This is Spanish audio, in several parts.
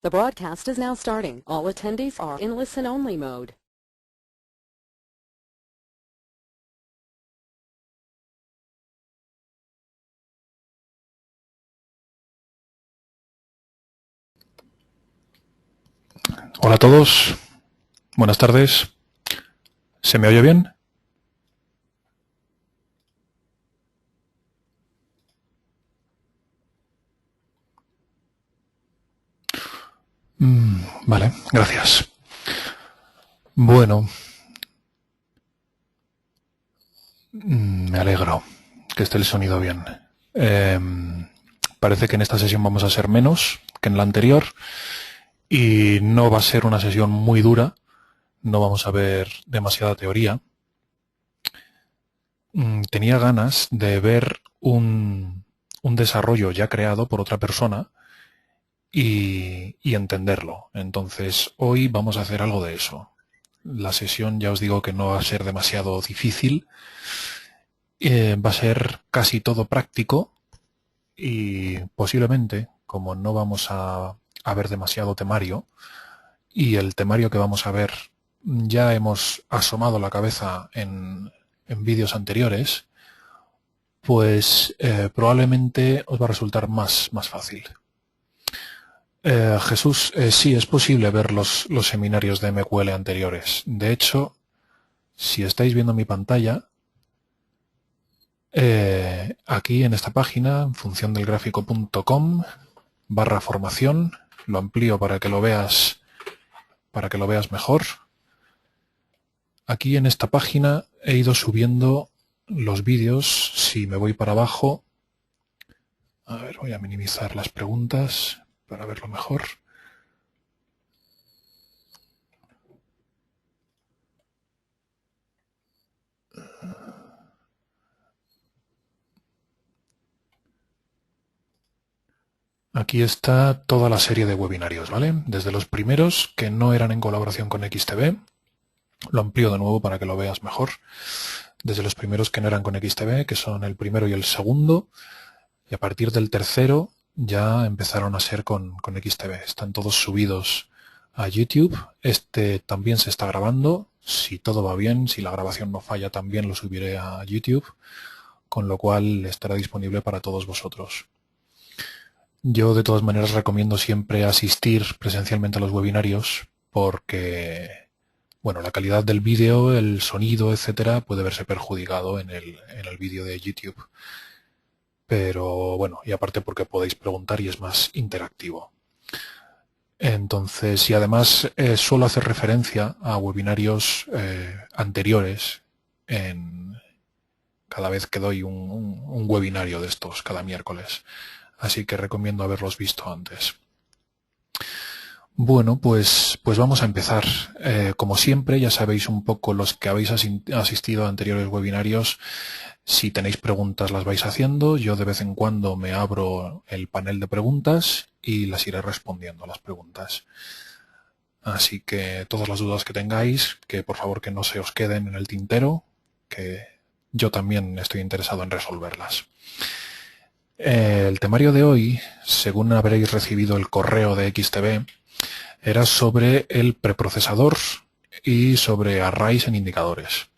The broadcast is now starting. All attendees are in listen-only mode. Hola a todos, buenas tardes. ¿Se me oye bien? Vale, gracias. Bueno, me alegro que esté el sonido bien. Parece que en esta sesión vamos a ser menos que en la anterior y no va a ser una sesión muy dura, no vamos a ver demasiada teoría. Tenía ganas de ver un desarrollo ya creado por otra persona y entenderlo. Entonces, hoy vamos a hacer algo de eso. La sesión ya os digo que no va a ser demasiado difícil, va a ser casi todo práctico y posiblemente, como no vamos a ver demasiado temario, y el temario que vamos a ver ya hemos asomado la cabeza en vídeos anteriores, pues probablemente os va a resultar más fácil. Jesús, sí, es posible ver los seminarios de MQL anteriores. De hecho, si estáis viendo mi pantalla, aquí en esta página, en funciondelgráfico.com/formación, lo amplío para que lo veas mejor. Aquí en esta página he ido subiendo los vídeos. Si me voy para abajo, a ver, voy a minimizar las preguntas para verlo mejor. Aquí está toda la serie de webinarios, ¿vale? Desde los primeros que no eran en colaboración con XTB, lo amplío de nuevo para que lo veas mejor. Desde los primeros que no eran con XTB, que son el primero y el segundo, y a partir del tercero ya empezaron a ser con XTB. Están todos subidos a YouTube. Este también se está grabando. Si todo va bien, si la grabación no falla, también lo subiré a YouTube, con lo cual estará disponible para todos vosotros. Yo de todas maneras recomiendo siempre asistir presencialmente a los webinarios porque, bueno, la calidad del vídeo, el sonido, etcétera, puede verse perjudicado en el vídeo de YouTube. Pero bueno, y aparte porque podéis preguntar y es más interactivo. Entonces, y además suelo hacer referencia a webinarios anteriores cada vez que doy un webinario de estos cada miércoles. Así que recomiendo haberlos visto antes. Bueno, pues vamos a empezar. Como siempre, ya sabéis un poco los que habéis asistido a anteriores webinarios. Si tenéis preguntas las vais haciendo. Yo de vez en cuando me abro el panel de preguntas y las iré respondiendo a las preguntas. Así que todas las dudas que tengáis, que por favor que no se os queden en el tintero, que yo también estoy interesado en resolverlas. El temario de hoy, según habréis recibido el correo de XTB, era sobre el preprocesador y sobre arrays en indicadores.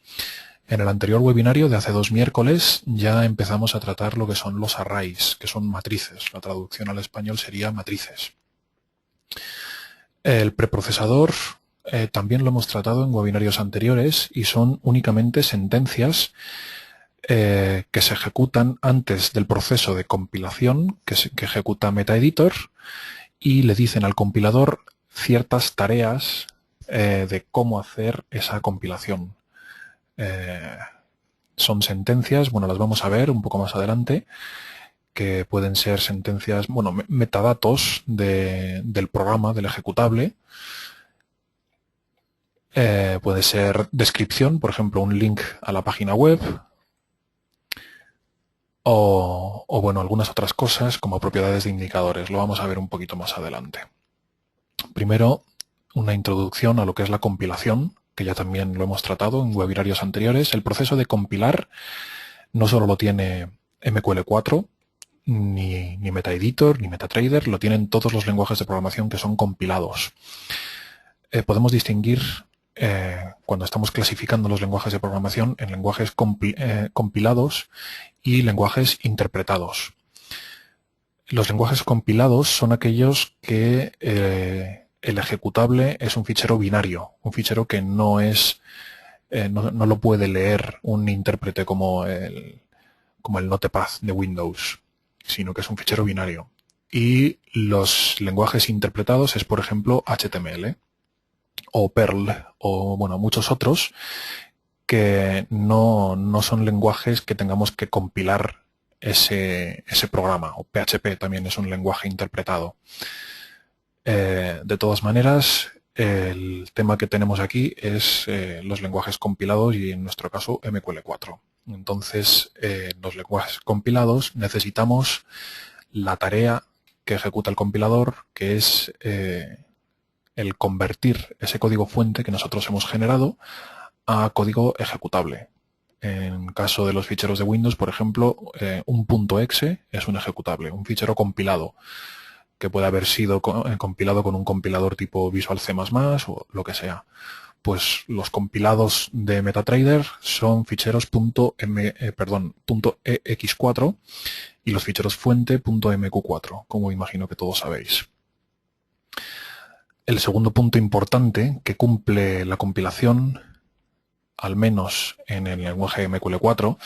En el anterior webinario de hace 2 miércoles ya empezamos a tratar lo que son los arrays, que son matrices. La traducción al español sería matrices. El preprocesador también lo hemos tratado en webinarios anteriores y son únicamente sentencias que se ejecutan antes del proceso de compilación que ejecuta MetaEditor y le dicen al compilador ciertas tareas de cómo hacer esa compilación. Son sentencias, bueno, las vamos a ver un poco más adelante, que pueden ser sentencias, bueno, metadatos del programa, del ejecutable. Puede ser descripción, por ejemplo, un link a la página web, o bueno, algunas otras cosas como propiedades de indicadores. Lo vamos a ver un poquito más adelante. Primero, una introducción a lo que es la compilación, que ya también lo hemos tratado en webinarios anteriores. El proceso de compilar no solo lo tiene MQL4, ni MetaEditor, ni MetaTrader, lo tienen todos los lenguajes de programación que son compilados. Podemos distinguir, cuando estamos clasificando los lenguajes de programación, en lenguajes compilados y lenguajes interpretados. Los lenguajes compilados son aquellos que el ejecutable es un fichero binario, un fichero que no es, no lo puede leer un intérprete como el Notepad de Windows, sino que es un fichero binario. Y los lenguajes interpretados es, por ejemplo, HTML o Perl o, bueno, muchos otros que no son lenguajes que tengamos que compilar ese programa, o PHP también es un lenguaje interpretado. De todas maneras, el tema que tenemos aquí es los lenguajes compilados y en nuestro caso MQL4. Entonces, en los lenguajes compilados necesitamos la tarea que ejecuta el compilador, que es el convertir ese código fuente que nosotros hemos generado a código ejecutable. En caso de los ficheros de Windows, por ejemplo, un .exe es un ejecutable, un fichero compilado, que puede haber sido compilado con un compilador tipo Visual C++ o lo que sea. Pues los compilados de MetaTrader son ficheros .ex4 y los ficheros fuente .mq4, como imagino que todos sabéis. El segundo punto importante que cumple la compilación, al menos en el lenguaje MQL4,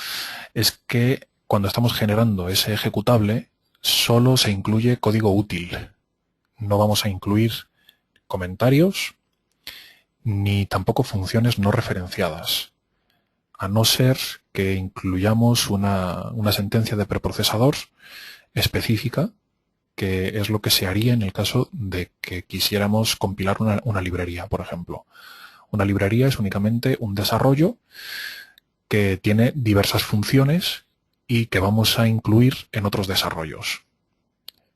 es que cuando estamos generando ese ejecutable, solo se incluye código útil. No vamos a incluir comentarios ni tampoco funciones no referenciadas, a no ser que incluyamos una sentencia de preprocesador específica, que es lo que se haría en el caso de que quisiéramos compilar una librería, por ejemplo. Una librería es únicamente un desarrollo que tiene diversas funciones y que vamos a incluir en otros desarrollos.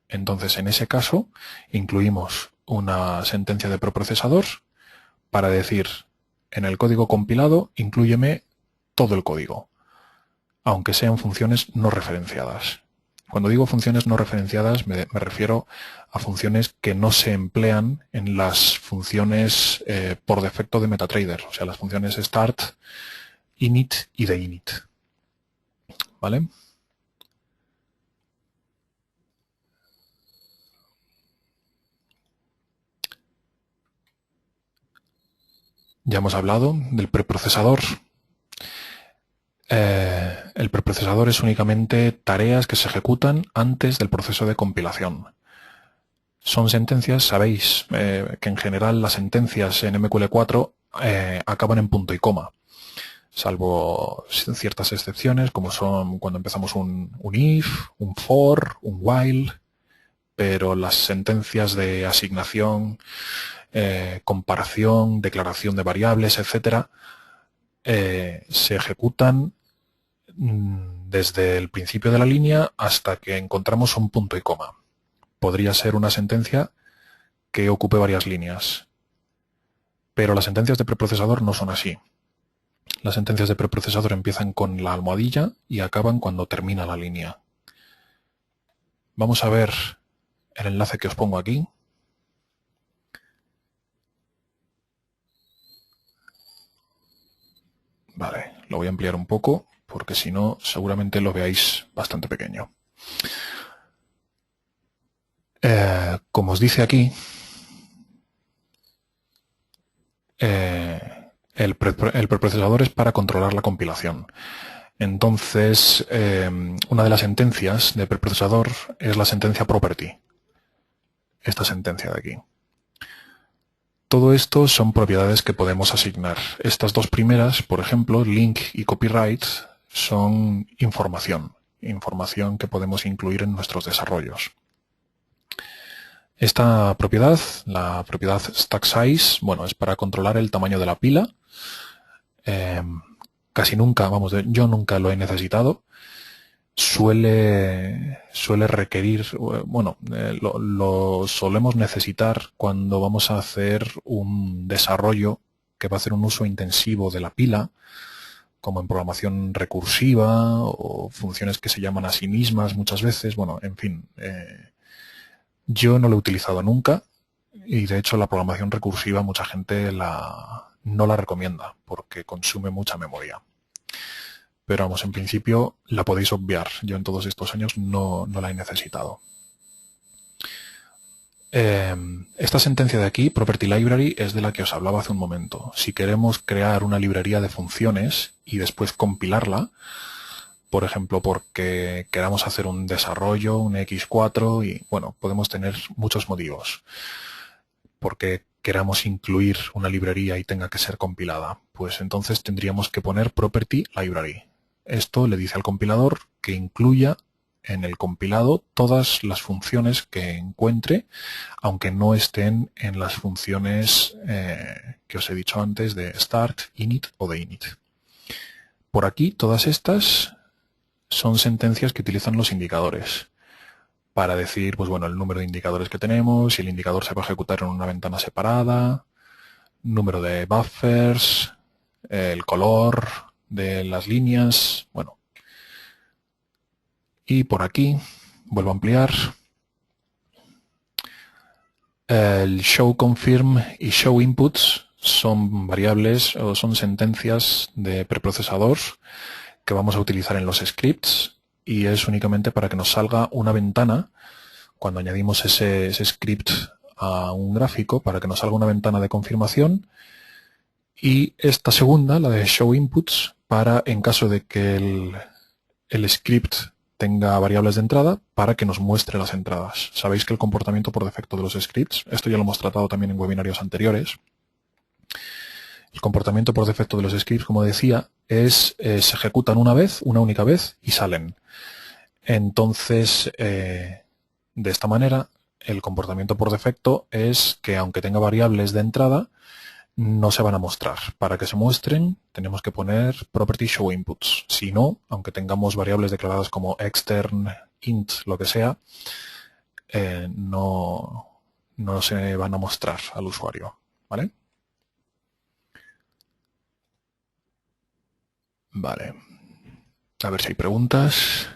Entonces, en ese caso, incluimos una sentencia de preprocesador para decir, en el código compilado, inclúyeme todo el código, aunque sean funciones no referenciadas. Cuando digo funciones no referenciadas, me refiero a funciones que no se emplean en las funciones por defecto de MetaTrader, o sea, las funciones start, init y de init. ¿Vale? Ya hemos hablado del preprocesador. El preprocesador es únicamente tareas que se ejecutan antes del proceso de compilación. Son sentencias, sabéis que en general las sentencias en MQL4 acaban en punto y coma, salvo ciertas excepciones como son cuando empezamos un if, un for, un while, pero las sentencias de asignación, comparación, declaración de variables, etcétera, se ejecutan desde el principio de la línea hasta que encontramos un punto y coma. Podría ser una sentencia que ocupe varias líneas, pero las sentencias de preprocesador no son así. Las sentencias de preprocesador empiezan con la almohadilla y acaban cuando termina la línea. Vamos a ver el enlace que os pongo aquí. Vale, lo voy a ampliar un poco porque si no seguramente lo veáis bastante pequeño. Como os dice aquí, el preprocesador es para controlar la compilación. Entonces, una de las sentencias de preprocesador es la sentencia property. Esta sentencia de aquí. Todo esto son propiedades que podemos asignar. Estas dos primeras, por ejemplo, link y copyright, son información que podemos incluir en nuestros desarrollos. Esta propiedad, la propiedad stack size, bueno, es para controlar el tamaño de la pila. Casi nunca, yo nunca lo he necesitado. Suele requerir, bueno, lo solemos necesitar cuando vamos a hacer un desarrollo que va a hacer un uso intensivo de la pila, como en programación recursiva o funciones que se llaman a sí mismas muchas veces. Bueno, en fin, yo no lo he utilizado nunca y de hecho la programación recursiva mucha gente no la recomienda porque consume mucha memoria. Pero vamos, en principio la podéis obviar. Yo en todos estos años no la he necesitado. Esta sentencia de aquí, Property Library, es de la que os hablaba hace un momento. Si queremos crear una librería de funciones y después compilarla, por ejemplo, porque queramos hacer un desarrollo, un X4, y bueno, podemos tener muchos motivos. Porque queramos incluir una librería y tenga que ser compilada, pues entonces tendríamos que poner Property Library. Esto le dice al compilador que incluya en el compilado todas las funciones que encuentre, aunque no estén en las funciones que os he dicho antes de start, init o de init. Por aquí, todas estas son sentencias que utilizan los indicadores para decir, pues bueno, el número de indicadores que tenemos, si el indicador se va a ejecutar en una ventana separada, número de buffers, el color de las líneas, bueno. Y por aquí, vuelvo a ampliar, el show confirm y show inputs son variables o son sentencias de preprocesador que vamos a utilizar en los scripts y es únicamente para que nos salga una ventana cuando añadimos ese script a un gráfico, para que nos salga una ventana de confirmación, y esta segunda, la de show inputs, para en caso de que el script tenga variables de entrada, para que nos muestre las entradas. Sabéis que el comportamiento por defecto de los scripts, esto ya lo hemos tratado también en webinarios anteriores, el comportamiento por defecto de los scripts, como decía, se ejecutan una única vez y salen. Entonces, de esta manera, el comportamiento por defecto es que aunque tenga variables de entrada, no se van a mostrar. Para que se muestren, tenemos que poner property show inputs. Si no, aunque tengamos variables declaradas como extern, int, lo que sea, no se van a mostrar al usuario, ¿vale? Vale. A ver si hay preguntas.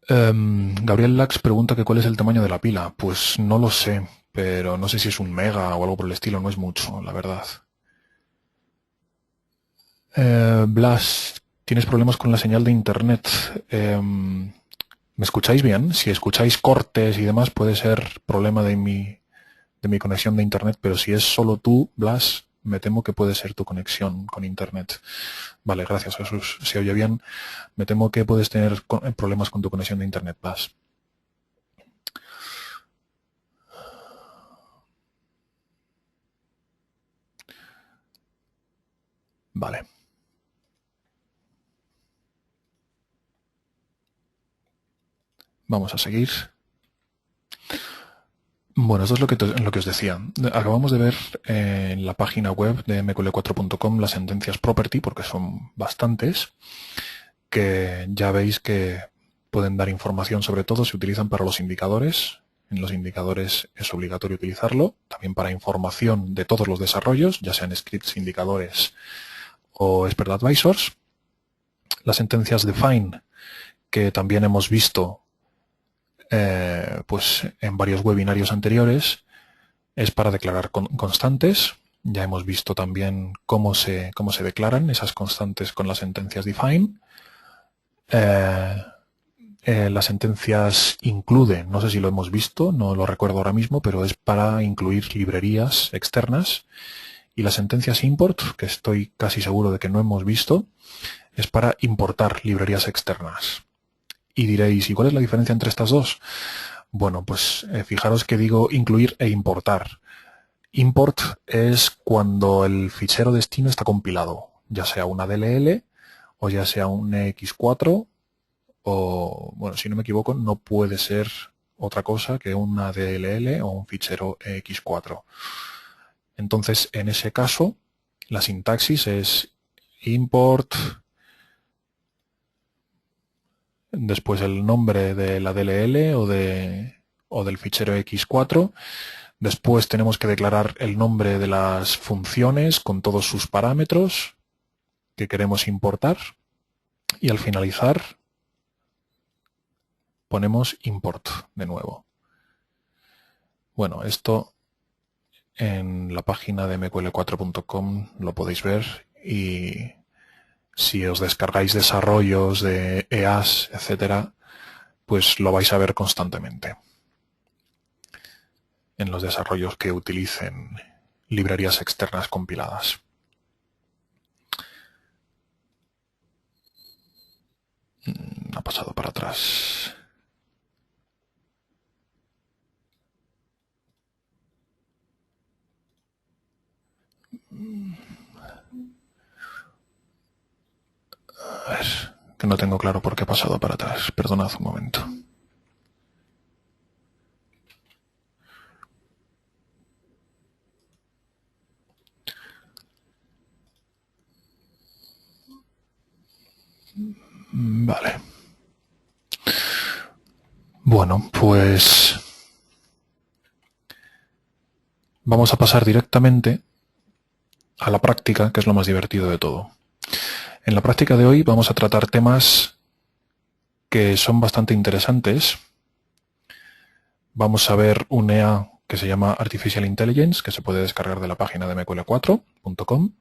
Gabriel Lax pregunta que cuál es el tamaño de la pila. Pues no lo sé, pero no sé si es un mega o algo por el estilo, no es mucho, la verdad. Blas, ¿tienes problemas con la señal de internet? ¿Me escucháis bien? Si escucháis cortes y demás puede ser problema de mi conexión de internet, pero si es solo tú, Blas, me temo que puede ser tu conexión con internet. Vale, gracias, Jesús. Se oye bien. Me temo que puedes tener problemas con tu conexión de internet, Blas. Vale. Vamos a seguir. Bueno, esto es lo que os decía. Acabamos de ver en la página web de mql4.com las sentencias property, porque son bastantes, que ya veis que pueden dar información, sobre todo se utilizan para los indicadores. En los indicadores es obligatorio utilizarlo, también para información de todos los desarrollos, ya sean scripts, indicadores o expert advisors. Las sentencias define, que también hemos visto pues en varios webinarios anteriores, es para declarar constantes. Ya hemos visto también cómo se declaran esas constantes con las sentencias define. Las sentencias include, no sé si lo hemos visto, no lo recuerdo ahora mismo, pero es para incluir librerías externas. Y las sentencias import, que estoy casi seguro de que no hemos visto, es para importar librerías externas. Y diréis, ¿y cuál es la diferencia entre estas dos? Bueno, pues fijaros que digo incluir e importar. Import es cuando el fichero destino está compilado, ya sea una DLL o ya sea un X4 o, bueno, si no me equivoco, no puede ser otra cosa que una DLL o un fichero X4. Entonces, en ese caso, la sintaxis es import, después el nombre de la DLL o del fichero X4, Después tenemos que declarar el nombre de las funciones con todos sus parámetros que queremos importar. Y al finalizar ponemos import de nuevo. Bueno, esto en la página de mql4.com lo podéis ver, y si os descargáis desarrollos de EAS, etcétera, pues lo vais a ver constantemente en los desarrollos que utilicen librerías externas compiladas. Ha pasado para atrás. A ver, que no tengo claro por qué ha pasado para atrás. Perdonad un momento. Vale. Bueno, pues vamos a pasar directamente a la práctica, que es lo más divertido de todo. En la práctica de hoy vamos a tratar temas que son bastante interesantes. Vamos a ver un EA que se llama Artificial Intelligence, que se puede descargar de la página de mql4.com.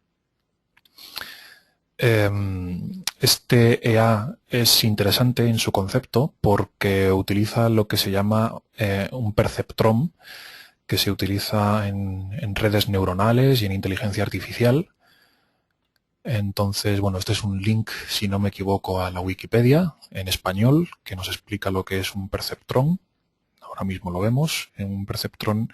Este EA es interesante en su concepto porque utiliza lo que se llama un perceptrón, que se utiliza en redes neuronales y en inteligencia artificial. Entonces, bueno, este es un link, si no me equivoco, a la Wikipedia en español, que nos explica lo que es un perceptrón. Ahora mismo lo vemos. En un perceptrón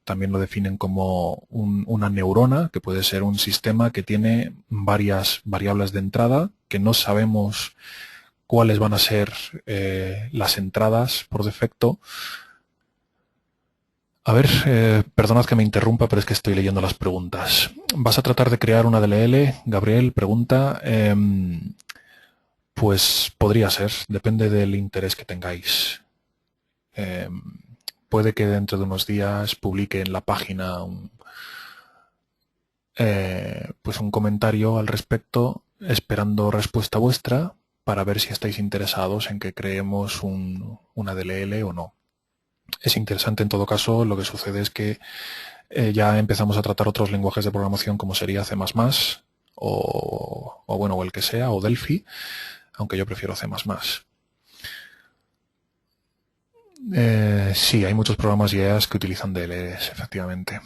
también lo definen como una neurona, que puede ser un sistema que tiene varias variables de entrada, que no sabemos cuáles van a ser las entradas por defecto. A ver, perdonad que me interrumpa, pero es que estoy leyendo las preguntas. ¿Vas a tratar de crear una DLL? Gabriel pregunta. Pues podría ser, depende del interés que tengáis. Puede que dentro de unos días publique en la página pues un comentario al respecto, esperando respuesta vuestra para ver si estáis interesados en que creemos una DLL o no. Es interesante en todo caso. Lo que sucede es que ya empezamos a tratar otros lenguajes de programación como sería C++ o el que sea, o Delphi, aunque yo prefiero C++. Sí, hay muchos programas y IEAs que utilizan DLLs, efectivamente.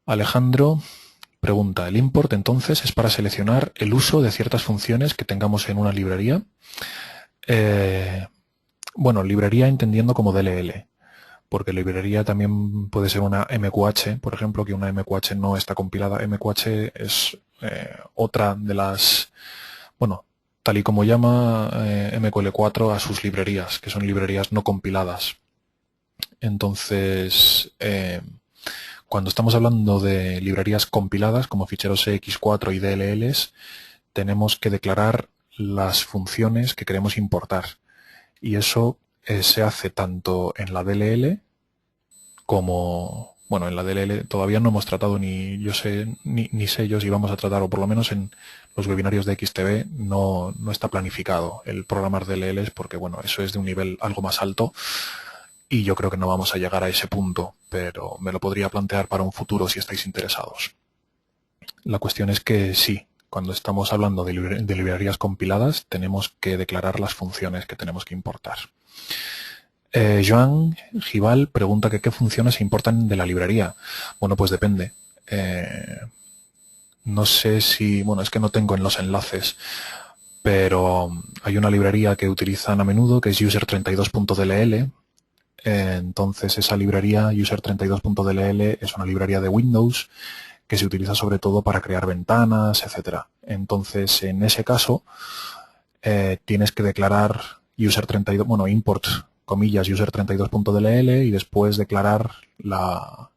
Alejandro pregunta, ¿el import entonces es para seleccionar el uso de ciertas funciones que tengamos en una librería? Bueno, librería entendiendo como DLL, porque librería también puede ser una MQH, por ejemplo, que una MQH no está compilada. MQH es otra de las, bueno, tal y como llama MQL4 a sus librerías, que son librerías no compiladas. Entonces, cuando estamos hablando de librerías compiladas, como ficheros ex4 y DLLs, tenemos que declarar las funciones que queremos importar. Y eso se hace tanto en la DLL como, bueno, en la DLL todavía no hemos tratado ni sé yo si vamos a tratar, o por lo menos en los webinarios de XTB no está planificado el programar DLLs, porque bueno, eso es de un nivel algo más alto y yo creo que no vamos a llegar a ese punto, pero me lo podría plantear para un futuro si estáis interesados. La cuestión es que sí, cuando estamos hablando de librerías compiladas tenemos que declarar las funciones que tenemos que importar. Joan Gival pregunta que qué funciones se importan de la librería. Bueno, pues depende. No sé si, bueno, es que no tengo en los enlaces, pero hay una librería que utilizan a menudo que es user32.dll. Entonces esa librería user32.dll es una librería de Windows que se utiliza sobre todo para crear ventanas, etcétera. Entonces en ese caso tienes que declarar user32, bueno, import comillas user32.dll y después declarar la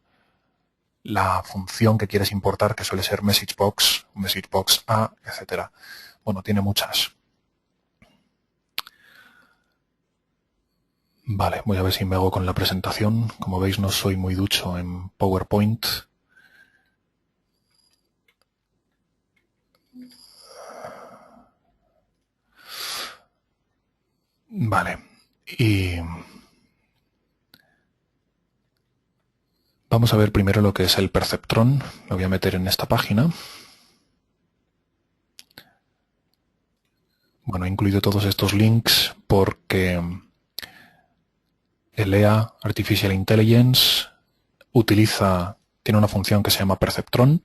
función que quieres importar, que suele ser messagebox, messagebox A, etcétera. Bueno, tiene muchas. Vale, voy a ver si me hago con la presentación. Como veis, no soy muy ducho en PowerPoint. Vale, y vamos a ver primero lo que es el perceptrón. Lo voy a meter en esta página. Bueno, he incluido todos estos links porque el EA Artificial Intelligence tiene una función que se llama perceptrón,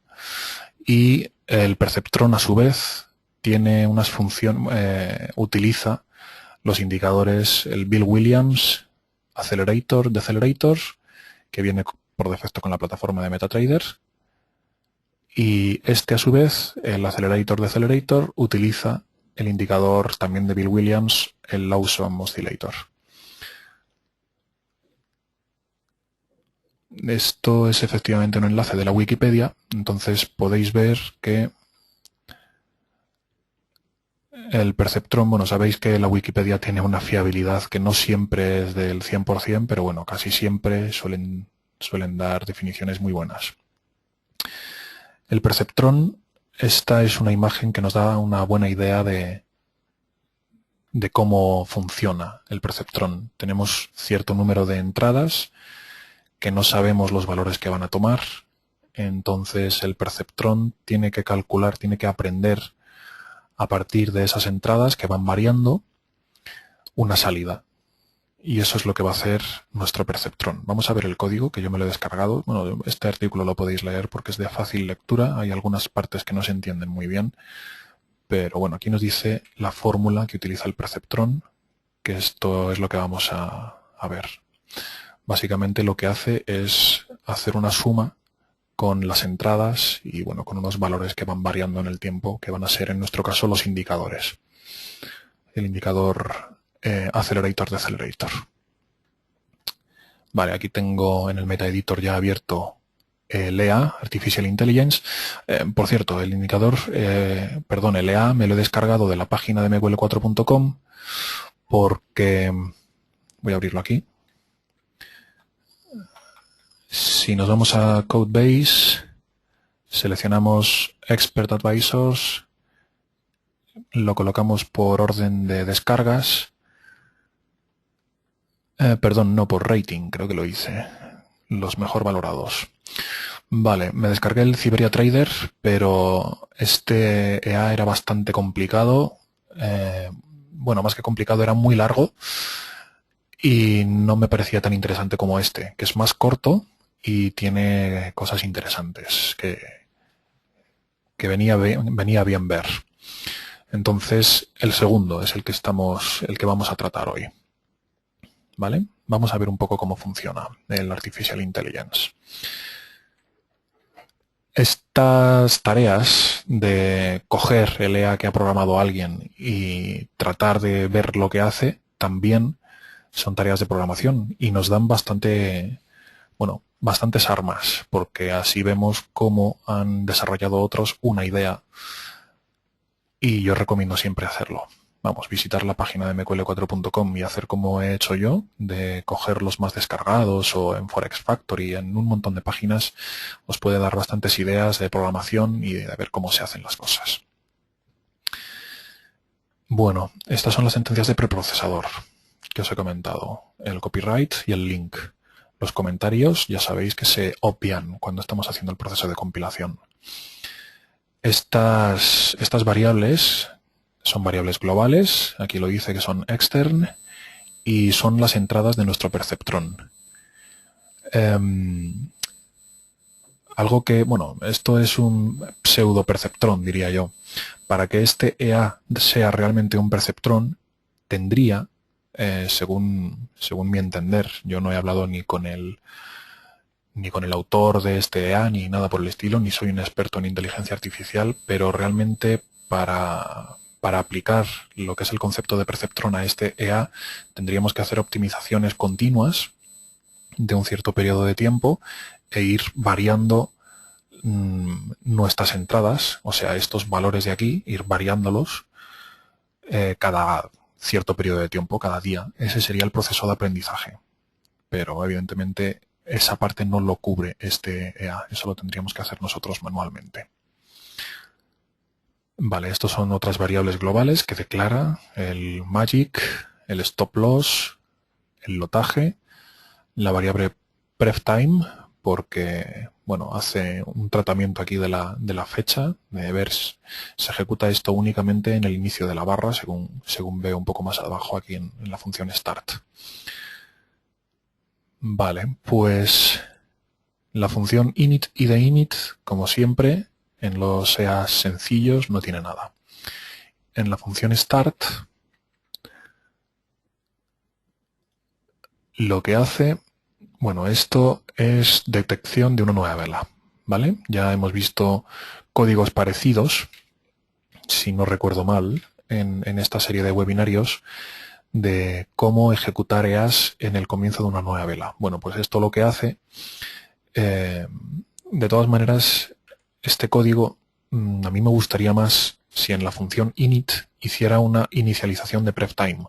y el perceptrón a su vez tiene unas funciones, utiliza los indicadores, el Bill Williams Accelerator, Decelerators, que viene por defecto con la plataforma de MetaTrader, y este a su vez, el Accelerator Decelerator, utiliza el indicador también de Bill Williams, el Lawson Oscillator. Esto es efectivamente un enlace de la Wikipedia, entonces podéis ver que el perceptrón, bueno, sabéis que la Wikipedia tiene una fiabilidad que no siempre es del 100%, pero bueno, casi siempre suelen dar definiciones muy buenas. El perceptrón, esta es una imagen que nos da una buena idea de cómo funciona el perceptrón. Tenemos cierto número de entradas que no sabemos los valores que van a tomar, entonces el perceptrón tiene que calcular, tiene que aprender a partir de esas entradas que van variando una salida. Y eso es lo que va a hacer nuestro perceptrón. Vamos a ver el código, que yo me lo he descargado. Bueno, este artículo lo podéis leer porque es de fácil lectura. Hay algunas partes que no se entienden muy bien. Pero bueno, aquí nos dice la fórmula que utiliza el perceptrón, que esto es lo que vamos a ver. Básicamente lo que hace es hacer una suma con las entradas y bueno, con unos valores que van variando en el tiempo, que van a ser en nuestro caso los indicadores. El indicador Accelerator Decelerator. Vale, aquí tengo en el MetaEditor ya abierto el EA, Artificial Intelligence. Por cierto, el indicador, el EA me lo he descargado de la página de mql4.com porque, voy a abrirlo aquí. Si nos vamos a Codebase, seleccionamos Expert Advisors, lo colocamos por orden de descargas. Perdón, no, por rating, creo que lo hice. Los mejor valorados. Vale, me descargué el Cyberia Trader, pero este EA era bastante complicado. Bueno, más que complicado, era muy largo y no me parecía tan interesante como este, que es más corto y tiene cosas interesantes que venía bien ver. Entonces, el segundo es el que vamos a tratar hoy. ¿Vale? Vamos a ver un poco cómo funciona el Artificial Intelligence. Estas tareas de coger el EA que ha programado alguien y tratar de ver lo que hace, también son tareas de programación y nos dan bastantes armas, porque así vemos cómo han desarrollado otros una idea y yo recomiendo siempre hacerlo. Vamos, visitar la página de mql4.com y hacer como he hecho yo, de coger los más descargados o en Forex Factory, en un montón de páginas, os puede dar bastantes ideas de programación y de ver cómo se hacen las cosas. Bueno, estas son las sentencias de preprocesador que os he comentado, el copyright y el link. Los comentarios ya sabéis que se obvian cuando estamos haciendo el proceso de compilación. Estas variables son variables globales, aquí lo dice que son extern, y son las entradas de nuestro perceptrón. Algo que, bueno, esto es un pseudo perceptrón, diría yo. Para que este EA sea realmente un perceptrón, tendría, según mi entender, yo no he hablado ni con el autor de este EA, ni nada por el estilo, ni soy un experto en inteligencia artificial, pero realmente para aplicar lo que es el concepto de perceptrón a este EA, tendríamos que hacer optimizaciones continuas de un cierto periodo de tiempo e ir variando nuestras entradas, o sea, estos valores de aquí, ir variándolos cada cierto periodo de tiempo cada día. Ese sería el proceso de aprendizaje. Pero evidentemente esa parte no lo cubre este EA. Eso lo tendríamos que hacer nosotros manualmente. Vale, estos son otras variables globales que declara el magic, el stop loss, el lotaje, la variable pref_time, porque bueno, hace un tratamiento aquí de la fecha, de ver si se ejecuta esto únicamente en el inicio de la barra, según veo un poco más abajo aquí en la función start. Vale, pues la función init y de init, como siempre, en los EAs sencillos no tiene nada. En la función start, lo que hace, bueno, esto es detección de una nueva vela, ¿vale? Ya hemos visto códigos parecidos, si no recuerdo mal, en esta serie de webinarios de cómo ejecutar EAs en el comienzo de una nueva vela. Bueno, pues esto lo que hace, de todas maneras, este código a mí me gustaría más si en la función init hiciera una inicialización de pref_time,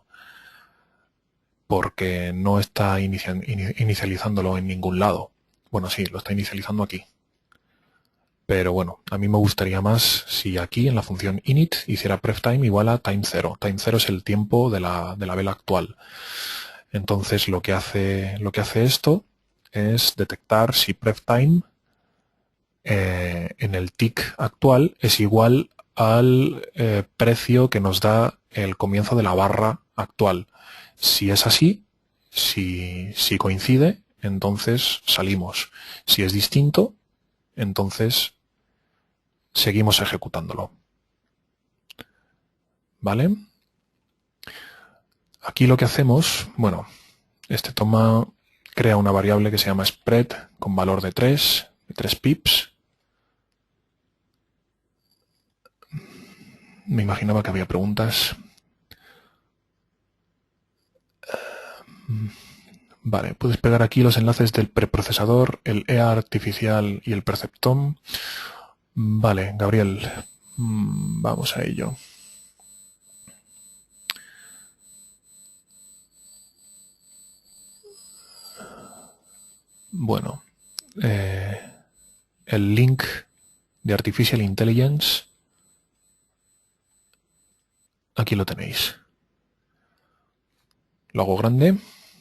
porque no está inicializándolo en ningún lado. Bueno, sí, lo está inicializando aquí. Pero bueno, a mí me gustaría más si aquí en la función init hiciera pref_time igual a time 0. Time 0 es el tiempo de la vela actual. Entonces lo que hace esto es detectar si pref_time en el tick actual es igual al precio que nos da el comienzo de la barra actual. Si es así, si coincide, entonces salimos. Si es distinto, entonces seguimos ejecutándolo. ¿Vale? Aquí lo que hacemos, bueno, crea una variable que se llama spread con valor de 3 pips. Me imaginaba que había preguntas. Vale, puedes pegar aquí los enlaces del preprocesador, el EA artificial y el perceptom. Vale, Gabriel, vamos a ello. Bueno, el link de Artificial Intelligence, aquí lo tenéis. Lo hago grande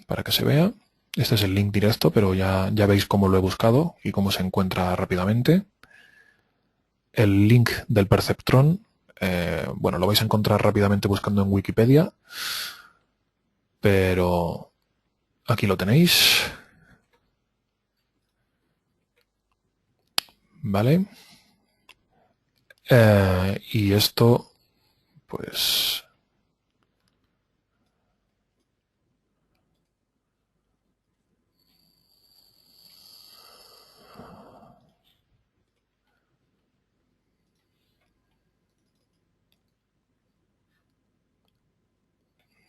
para que se vea. Este es el link directo, pero ya veis cómo lo he buscado y cómo se encuentra rápidamente. El link del Perceptron, bueno, lo vais a encontrar rápidamente buscando en Wikipedia, pero aquí lo tenéis. ¿Vale? Y esto, pues...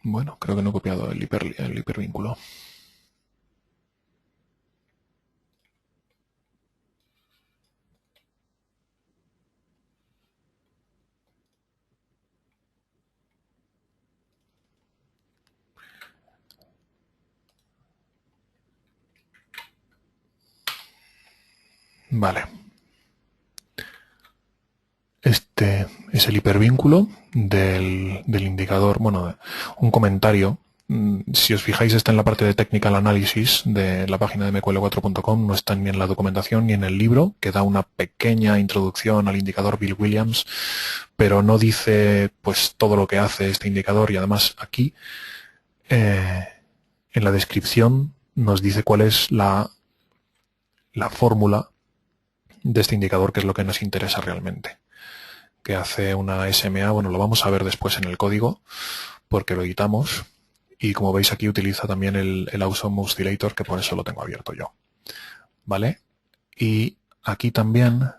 Bueno, creo que no he copiado el hipervínculo. Vale. Este es el hipervínculo del indicador, bueno, un comentario. Si os fijáis, está en la parte de Technical Analysis de la página de mql4.com, no está ni en la documentación ni en el libro, que da una pequeña introducción al indicador Bill Williams, pero no dice pues todo lo que hace este indicador, y además aquí en la descripción nos dice cuál es la fórmula de este indicador, que es lo que nos interesa realmente. Que hace una SMA, bueno, lo vamos a ver después en el código, porque lo editamos, y como veis aquí utiliza también el Awesome Oscillator, que por eso lo tengo abierto yo. ¿Vale? Y aquí también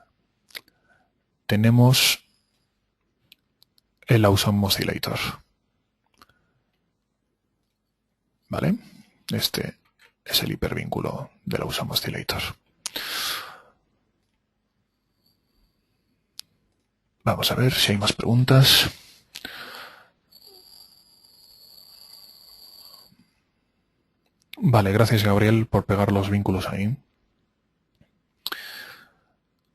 tenemos el Awesome Oscillator. ¿Vale? Este es el hipervínculo del Awesome Oscillator. Vamos a ver si hay más preguntas. Vale, gracias Gabriel por pegar los vínculos ahí.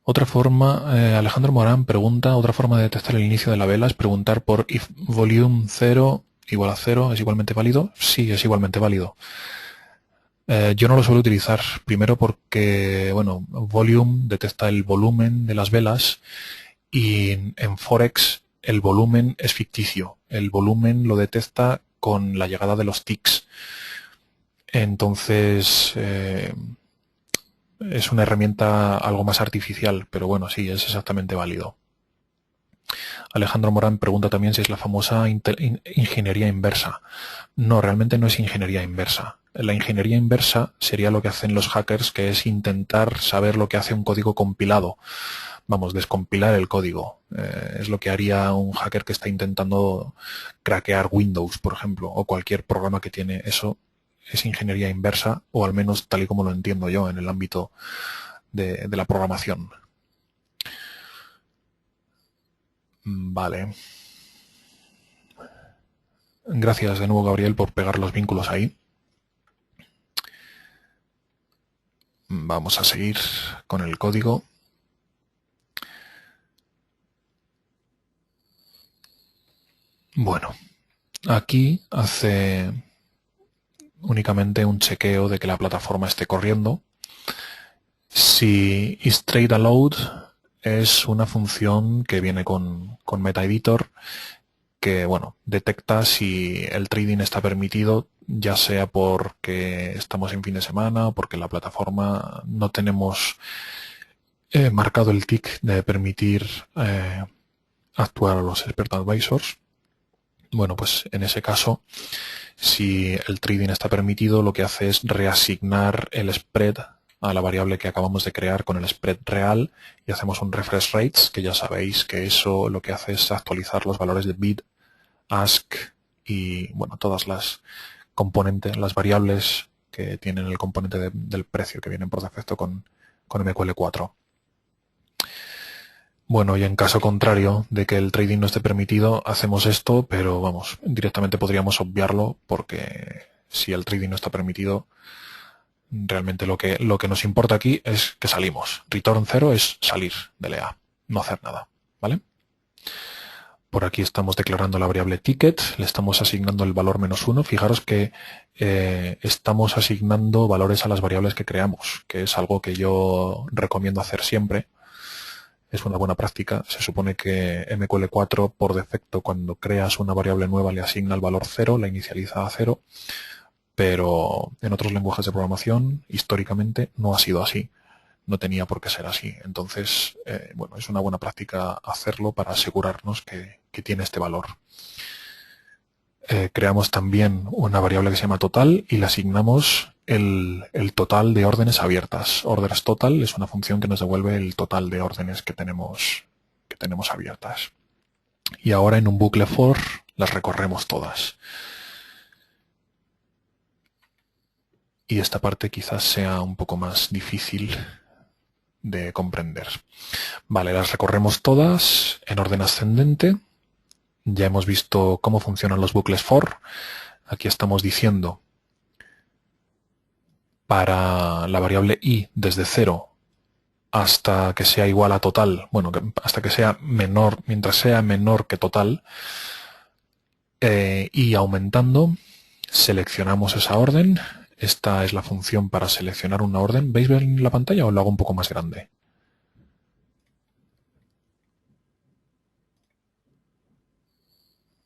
Otra forma, Alejandro Morán pregunta, otra forma de detectar el inicio de la vela es preguntar por if volume 0 igual a 0 es igualmente válido. Sí, es igualmente válido. Yo no lo suelo utilizar, primero porque, bueno, volume detecta el volumen de las velas y en Forex el volumen es ficticio. El volumen lo detecta con la llegada de los ticks. Entonces, es una herramienta algo más artificial, pero bueno, sí, es exactamente válido. Alejandro Morán pregunta también si es la famosa ingeniería inversa. No, realmente no es ingeniería inversa. La ingeniería inversa sería lo que hacen los hackers, que es intentar saber lo que hace un código compilado. Vamos, descompilar el código. Es lo que haría un hacker que está intentando craquear Windows, por ejemplo, o cualquier programa que tiene eso. Es ingeniería inversa, o al menos tal y como lo entiendo yo en el ámbito de la programación. Vale. Gracias de nuevo, Gabriel, por pegar los vínculos ahí. Vamos a seguir con el código. Bueno, aquí hace únicamente un chequeo de que la plataforma esté corriendo. Si isTradeAllowed es una función que viene con MetaEditor que, bueno, detecta si el trading está permitido, ya sea porque estamos en fin de semana o porque en la plataforma no tenemos marcado el tick de permitir actuar a los expert advisors. Bueno, pues en ese caso, si el trading está permitido, lo que hace es reasignar el spread a la variable que acabamos de crear con el spread real y hacemos un refresh rates, que ya sabéis que eso lo que hace es actualizar los valores de bid, ask y, bueno, todas las componentes, las variables que tienen el componente del precio que vienen por defecto con MQL4. Bueno, y en caso contrario de que el trading no esté permitido, hacemos esto, pero vamos, directamente podríamos obviarlo porque si el trading no está permitido, realmente lo que nos importa aquí es que salimos. Return 0 es salir del EA, no hacer nada, ¿vale? Por aquí estamos declarando la variable ticket, le estamos asignando el valor -1. Fijaros que estamos asignando valores a las variables que creamos, que es algo que yo recomiendo hacer siempre. Es una buena práctica. Se supone que MQL4 por defecto cuando creas una variable nueva le asigna el valor 0, la inicializa a 0, pero en otros lenguajes de programación históricamente no ha sido así. No tenía por qué ser así. Entonces, bueno, es una buena práctica hacerlo para asegurarnos que tiene este valor. Creamos también una variable que se llama total y le asignamos el total de órdenes abiertas. Orders total es una función que nos devuelve el total de órdenes que tenemos abiertas. Y ahora en un bucle for las recorremos todas. Y esta parte quizás sea un poco más difícil de comprender. Vale, las recorremos todas en orden ascendente. Ya hemos visto cómo funcionan los bucles for. Aquí estamos diciendo para la variable i desde 0 hasta que sea igual a total, bueno, hasta que sea menor, mientras sea menor que total, y aumentando, seleccionamos esa orden. Esta es la función para seleccionar una orden. ¿Veis bien la pantalla o lo hago un poco más grande?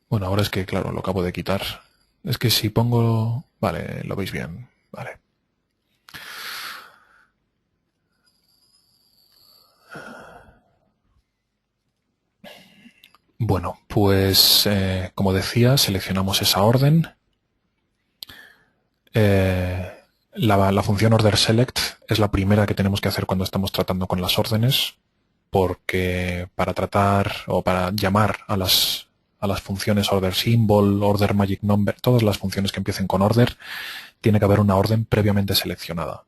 Bueno, ahora es que, claro, lo acabo de quitar. Es que si pongo... Vale, lo veis bien. Vale. Bueno, pues como decía, seleccionamos esa orden. La función order select es la primera que tenemos que hacer cuando estamos tratando con las órdenes, porque para tratar o para llamar a las funciones order symbol, order magic number, todas las funciones que empiecen con order, tiene que haber una orden previamente seleccionada.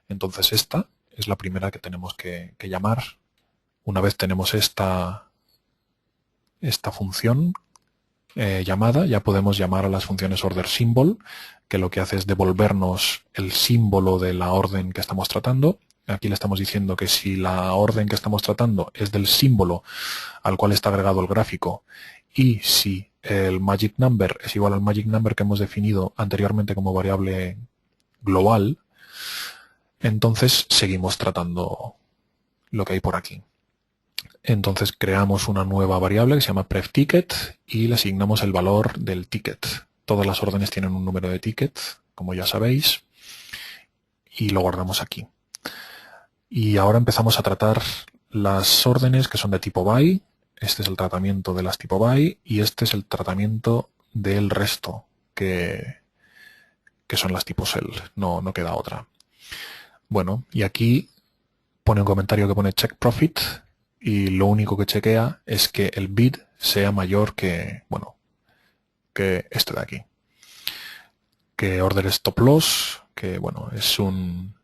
Entonces esta es la primera que tenemos que llamar. Una vez tenemos esta función, llamada, ya podemos llamar a las funciones order symbol, que lo que hace es devolvernos el símbolo de la orden que estamos tratando. Aquí le estamos diciendo que si la orden que estamos tratando es del símbolo al cual está agregado el gráfico y si el magic number es igual al magic number que hemos definido anteriormente como variable global, entonces seguimos tratando lo que hay por aquí. Entonces creamos una nueva variable que se llama prefTicket y le asignamos el valor del ticket. Todas las órdenes tienen un número de ticket, como ya sabéis, y lo guardamos aquí. Y ahora empezamos a tratar las órdenes que son de tipo by. Este es el tratamiento de las tipo by y este es el tratamiento del resto, que son las tipo cell. No queda otra. Bueno, y aquí pone un comentario que pone check profit y lo único que chequea es que el bid sea mayor que, bueno, que este de aquí. Que order stop loss, que bueno, es un...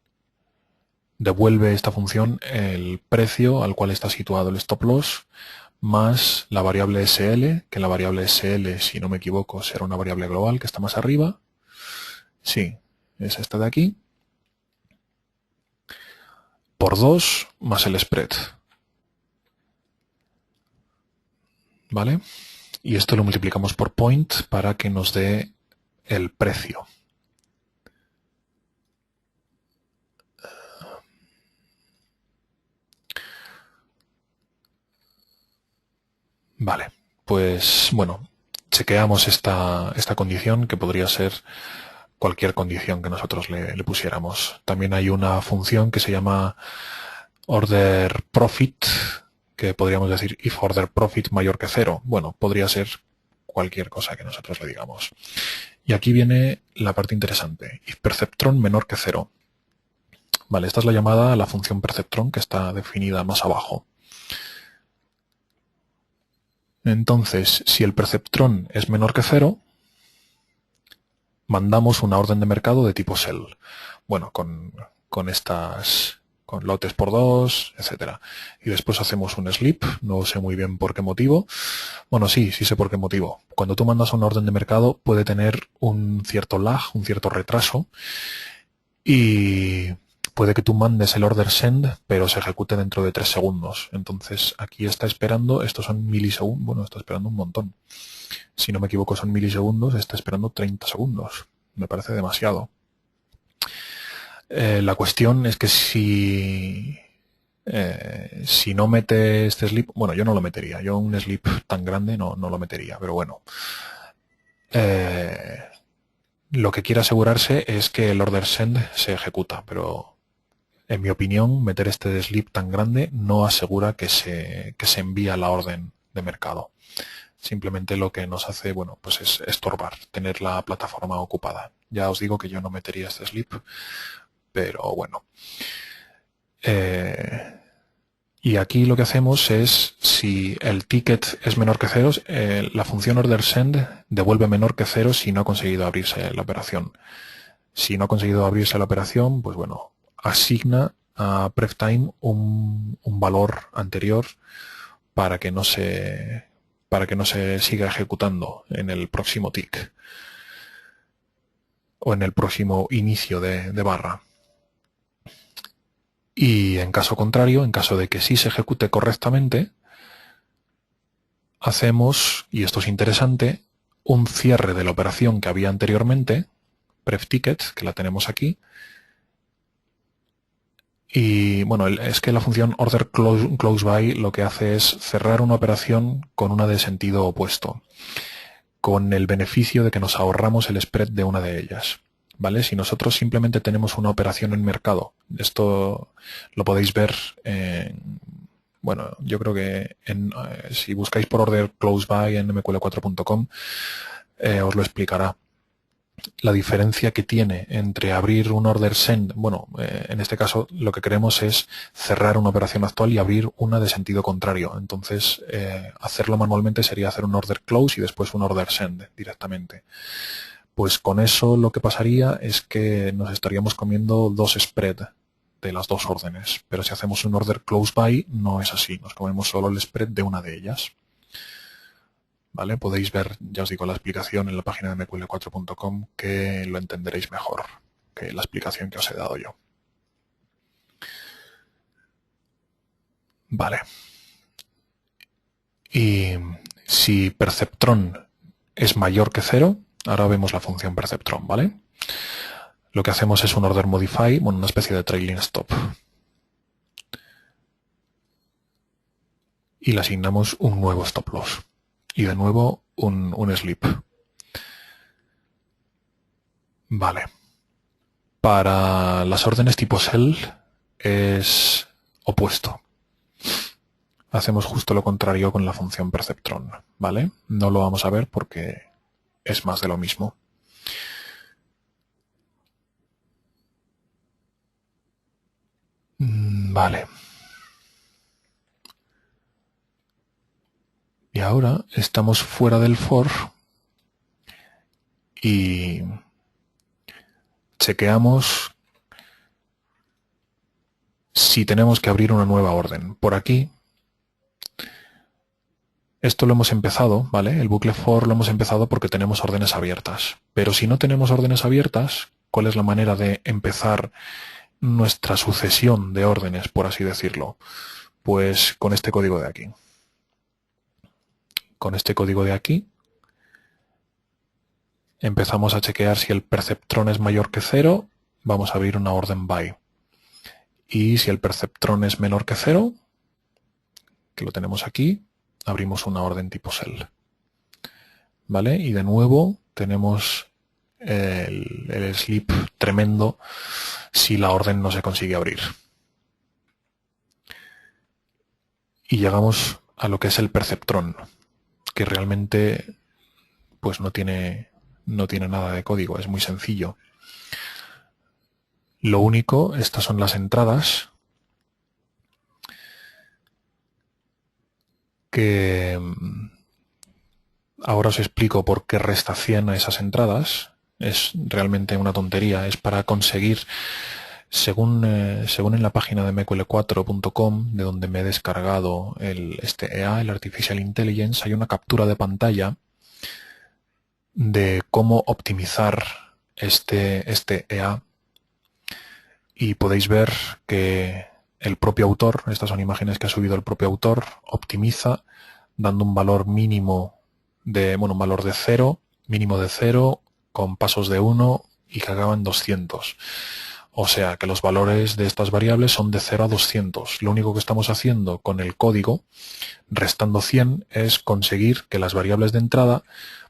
devuelve esta función el precio al cual está situado el stop loss más la variable SL, que la variable SL, si no me equivoco, será una variable global que está más arriba. Sí, es esta de aquí. Por 2 más el spread. ¿Vale? Y esto lo multiplicamos por point para que nos dé el precio. Vale, pues bueno, chequeamos esta condición que podría ser cualquier condición que nosotros le pusiéramos. También hay una función que se llama order profit, que podríamos decir if order profit mayor que 0. Bueno, podría ser cualquier cosa que nosotros le digamos. Y aquí viene la parte interesante. If perceptron menor que 0. Vale, esta es la llamada a la función perceptron que está definida más abajo. Entonces, si el perceptron es menor que 0, mandamos una orden de mercado de tipo sell. Bueno, con lotes por 2, etcétera. Y después hacemos un sleep, no sé muy bien por qué motivo. Bueno, sí sé por qué motivo. Cuando tú mandas una orden de mercado puede tener un cierto lag, un cierto retraso, y puede que tú mandes el order send, pero se ejecute dentro de 3 segundos. Entonces aquí está esperando, estos son milisegundos, bueno, está esperando un montón. Si no me equivoco son milisegundos, está esperando 30 segundos. Me parece demasiado. La cuestión es que si no mete este sleep, bueno, yo no lo metería. Yo un sleep tan grande no lo metería, pero bueno. Lo que quiere asegurarse es que el order send se ejecuta, pero en mi opinión, meter este sleep tan grande no asegura que se envía la orden de mercado. Simplemente lo que nos hace, bueno, pues es estorbar, tener la plataforma ocupada. Ya os digo que yo no metería este sleep, pero bueno. Y aquí lo que hacemos es, si el ticket es menor que 0, la función order send devuelve menor que 0 si no ha conseguido abrirse la operación. Si no ha conseguido abrirse la operación, pues bueno, asigna a prefTime un valor anterior para que no se siga ejecutando en el próximo tick o en el próximo inicio de barra. Y en caso contrario, en caso de que sí se ejecute correctamente, hacemos, y esto es interesante, un cierre de la operación que había anteriormente, prefTicket, que la tenemos aquí. Y bueno, es que la función order close by lo que hace es cerrar una operación con una de sentido opuesto, con el beneficio de que nos ahorramos el spread de una de ellas. ¿Vale? Si nosotros simplemente tenemos una operación en mercado, esto lo podéis ver en, bueno, yo creo que si buscáis por order close by en mql4.com os lo explicará. La diferencia que tiene entre abrir un order send, bueno, en este caso lo que queremos es cerrar una operación actual y abrir una de sentido contrario. Entonces, hacerlo manualmente sería hacer un order close y después un order send directamente. Pues con eso lo que pasaría es que nos estaríamos comiendo dos spread de las dos órdenes. Pero si hacemos un order close by, no es así. Nos comemos solo el spread de una de ellas. ¿vale? Podéis ver, ya os digo, la explicación en la página de mql4.com, que lo entenderéis mejor que la explicación que os he dado yo. Vale. Y si perceptron es mayor que 0, ahora vemos la función perceptron, ¿vale? Lo que hacemos es un order modify, bueno, una especie de trailing stop. Y le asignamos un nuevo stop loss. Y de nuevo un sleep. Vale. Para las órdenes tipo sell es opuesto. Hacemos justo lo contrario con la función perceptron, ¿vale? No lo vamos a ver porque es más de lo mismo. Vale. Y ahora estamos fuera del for y chequeamos si tenemos que abrir una nueva orden. Por aquí, esto lo hemos empezado, ¿vale? El bucle for lo hemos empezado porque tenemos órdenes abiertas. Pero si no tenemos órdenes abiertas, ¿cuál es la manera de empezar nuestra sucesión de órdenes, por así decirlo? Pues con este código de aquí. Con este código de aquí empezamos a chequear si el perceptron es mayor que 0, vamos a abrir una orden buy. Y si el perceptron es menor que 0, que lo tenemos aquí, abrimos una orden tipo sell. ¿Vale? Y de nuevo tenemos el sleep tremendo si la orden no se consigue abrir. Y llegamos a lo que es el perceptron, que realmente pues no tiene nada de código, es muy sencillo. Lo único, estas son las entradas que ahora os explico por qué resta 100 a esas entradas. Es realmente una tontería, es para conseguir, según en la página de mql4.com, de donde me he descargado este EA, el Artificial Intelligence, hay una captura de pantalla de cómo optimizar este EA y podéis ver que el propio autor, estas son imágenes que ha subido el propio autor, optimiza dando un valor mínimo un valor de 0, mínimo de 0, con pasos de 1 y que acaban 200. O sea que los valores de estas variables son de 0 a 200. Lo único que estamos haciendo con el código, restando 100, es conseguir que las variables de entrada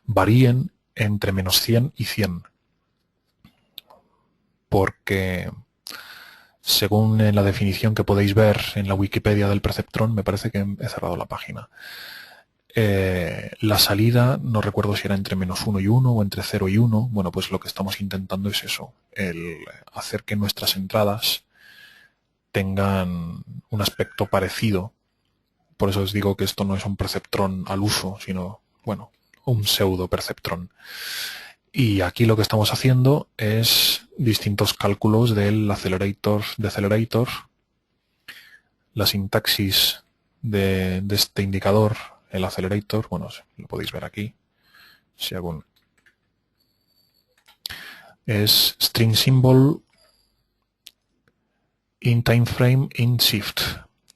varíen entre menos 100 y 100. Porque, según en la definición que podéis ver en la Wikipedia del perceptron, me parece que he cerrado la página. La salida, no recuerdo si era entre menos 1 y 1 o entre 0 y 1. Bueno, pues lo que estamos intentando es eso, el hacer que nuestras entradas tengan un aspecto parecido. Por eso os digo que esto no es un perceptrón al uso, sino, bueno, un pseudo perceptrón. Y aquí lo que estamos haciendo es distintos cálculos del decelerator, la sintaxis de este indicador, el accelerator, bueno, lo podéis ver aquí, si hago un... es string symbol in time frame in shift.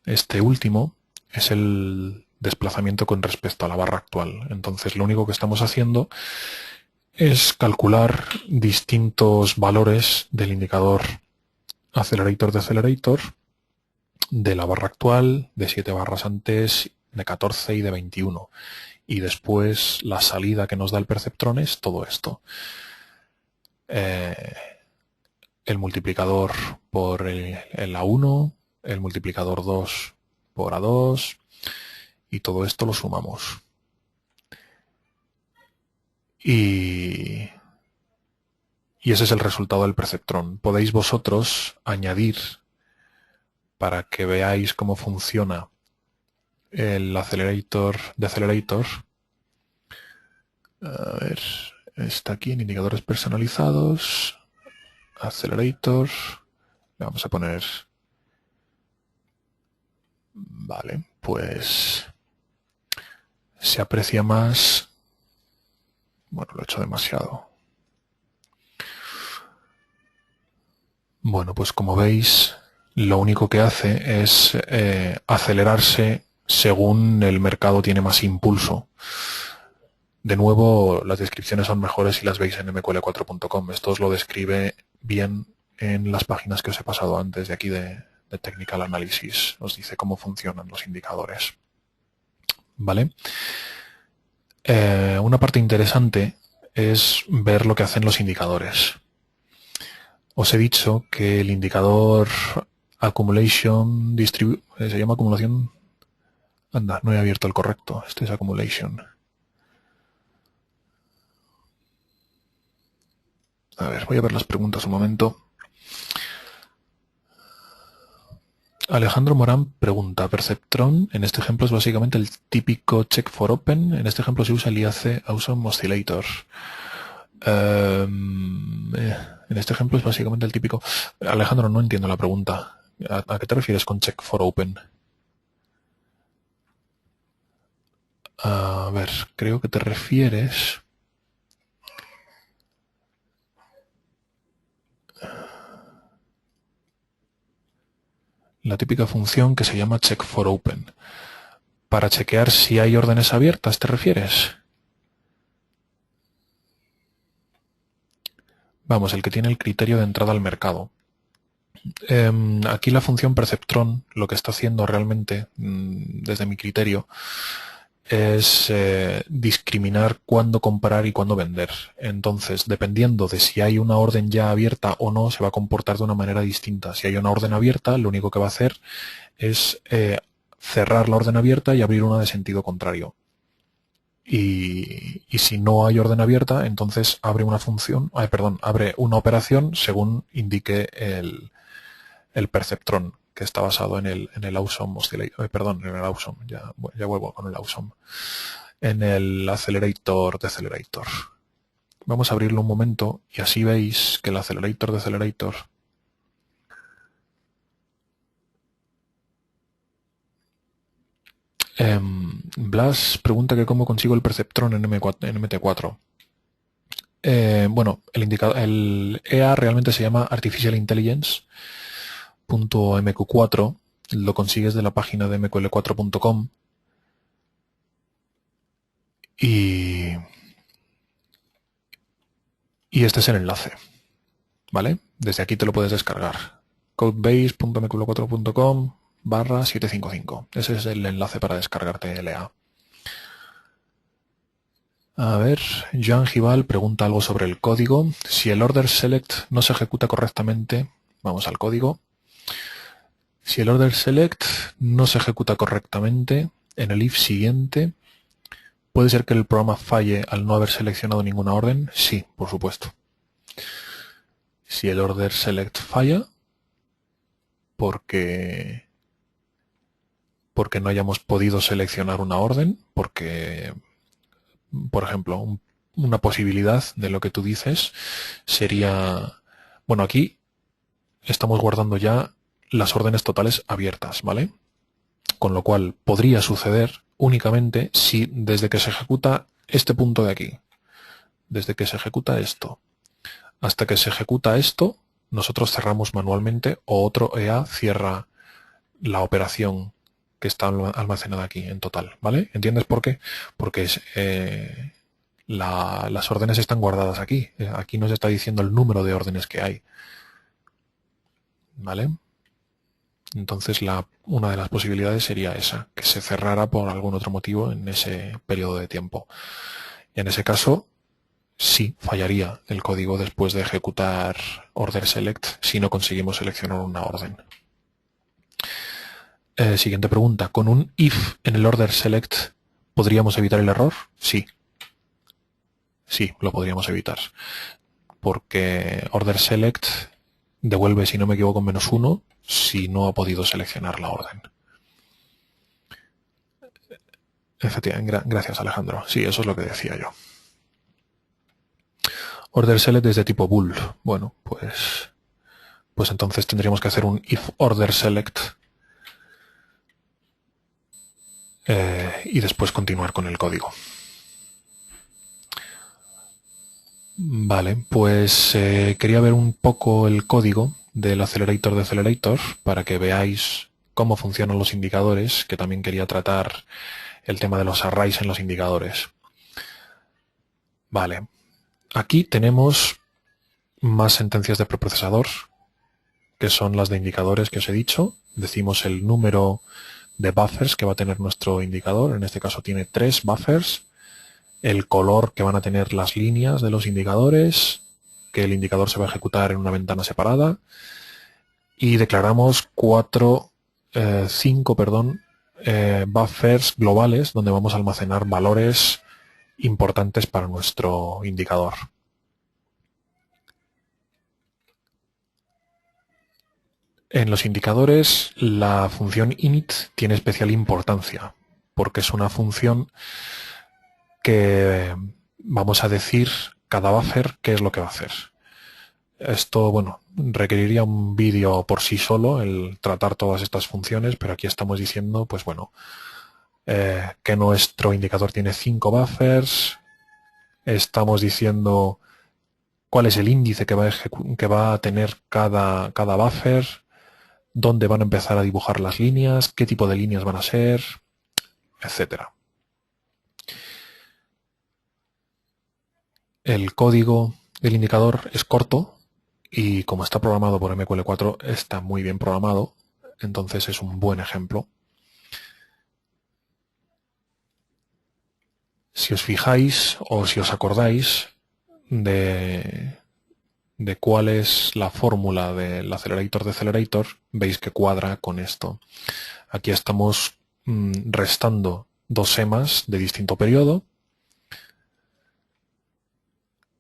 Este último es el desplazamiento con respecto a la barra actual. Entonces lo único que estamos haciendo es calcular distintos valores del indicador accelerator de la barra actual, de 7 barras antes, de 14 y de 21. Y después la salida que nos da el perceptrón es todo esto. El multiplicador por el A1, el multiplicador 2 por A2, y todo esto lo sumamos. Y ese es el resultado del perceptrón. Podéis vosotros añadir, para que veáis cómo funciona el decelerator. A ver, está aquí en indicadores personalizados, accelerator, le vamos a poner, vale, pues se aprecia más. Bueno, lo he hecho demasiado. Bueno, pues como veis, lo único que hace es acelerarse según el mercado tiene más impulso. De nuevo, las descripciones son mejores si las veis en mql4.com. Esto os lo describe bien en las páginas que os he pasado antes de aquí de Technical Analysis. Os dice cómo funcionan los indicadores. ¿Vale? Una parte interesante es ver lo que hacen los indicadores. Os he dicho que el indicador Accumulation se llama acumulación. Anda, no he abierto el correcto. Este es Accumulation. A ver, voy a ver las preguntas un momento. Alejandro Morán pregunta, Perceptron, en este ejemplo es básicamente el típico check for open. En este ejemplo se usa el IAC Awesome Oscillator. En este ejemplo es básicamente el típico... Alejandro, no entiendo la pregunta. ¿A qué te refieres con check for open? A ver, creo que te refieres... La típica función que se llama check for open. Para chequear si hay órdenes abiertas, ¿te refieres? Vamos, el que tiene el criterio de entrada al mercado. Aquí la función Perceptron lo que está haciendo realmente, desde mi criterio, es discriminar cuándo comprar y cuándo vender. Entonces, dependiendo de si hay una orden ya abierta o no, se va a comportar de una manera distinta. Si hay una orden abierta, lo único que va a hacer es cerrar la orden abierta y abrir una de sentido contrario. Y si no hay orden abierta, entonces abre una función, abre una operación según indique el Perceptron, que está basado en el Awesome Oscillator, en el Awesome, ya vuelvo con el Awesome, en el Accelerator Decelerator. Vamos a abrirlo un momento y así veis que el Accelerator Decelerator Blas pregunta que cómo consigo el Perceptron en MT4. Bueno, el EA realmente se llama Artificial Intelligence.mq4. Lo consigues de la página de mql4.com. Y este es el enlace. ¿Vale? Desde aquí te lo puedes descargar. codebase.mql4.com/755. Ese es el enlace para descargarte el EA. A ver, Joan Gival pregunta algo sobre el código. Si el order select no se ejecuta correctamente, vamos al código. Si el order select no se ejecuta correctamente, en el if siguiente, ¿puede ser que el programa falle al no haber seleccionado ninguna orden? Sí, por supuesto. Si el order select falla, porque no hayamos podido seleccionar una orden, porque, por ejemplo, una posibilidad de lo que tú dices sería, bueno, aquí estamos guardando ya las órdenes totales abiertas, ¿vale? Con lo cual podría suceder únicamente si desde que se ejecuta este punto de aquí, desde que se ejecuta esto, hasta que se ejecuta esto, nosotros cerramos manualmente o otro EA cierra la operación que está almacenada aquí en total, ¿vale? ¿Entiendes por qué? Porque las órdenes están guardadas aquí. Aquí nos está diciendo el número de órdenes que hay, ¿vale? Entonces una de las posibilidades sería esa, que se cerrara por algún otro motivo en ese periodo de tiempo. Y en ese caso, sí, fallaría el código después de ejecutar order select si no conseguimos seleccionar una orden. Siguiente pregunta. ¿Con un if en el order select podríamos evitar el error? Sí. Sí, lo podríamos evitar. Porque order select devuelve, si no me equivoco, -1 si no ha podido seleccionar la orden. Efectivamente, gracias Alejandro. Sí, eso es lo que decía yo. Order select es de tipo bool. Bueno, pues entonces tendríamos que hacer un if order select y después continuar con el código. Vale, pues quería ver un poco el código del Accelerator de Accelerator para que veáis cómo funcionan los indicadores, que también quería tratar el tema de los arrays en los indicadores. Vale, aquí tenemos más sentencias de preprocesador, que son las de indicadores que os he dicho. Decimos el número de buffers que va a tener nuestro indicador, en este caso tiene 3 buffers, el color que van a tener las líneas de los indicadores, que el indicador se va a ejecutar en una ventana separada, y declaramos 5 buffers globales donde vamos a almacenar valores importantes para nuestro indicador. En los indicadores, la función init tiene especial importancia, porque es una función que vamos a decir cada buffer qué es lo que va a hacer. Esto, bueno, requeriría un vídeo por sí solo, el tratar todas estas funciones, pero aquí estamos diciendo, pues bueno, que nuestro indicador tiene 5 buffers, estamos diciendo cuál es el índice que va a tener cada buffer, dónde van a empezar a dibujar las líneas, qué tipo de líneas van a ser, etcétera. El código del indicador es corto y como está programado por MQL4 está muy bien programado, entonces es un buen ejemplo. Si os fijáis o si os acordáis de cuál es la fórmula del Accelerator de Accelerator, veis que cuadra con esto. Aquí estamos restando 2 EMAs de distinto periodo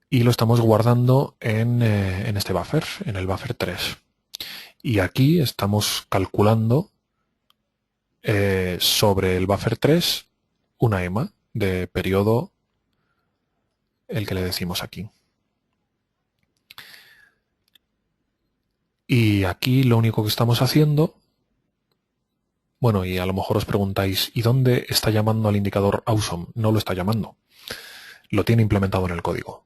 y lo estamos guardando en este buffer, en el buffer 3. Y aquí estamos calculando sobre el buffer 3 una EMA de periodo, el que le decimos aquí. Y aquí lo único que estamos haciendo, bueno, y a lo mejor os preguntáis, ¿y dónde está llamando al indicador awesome? No lo está llamando. Lo tiene implementado en el código.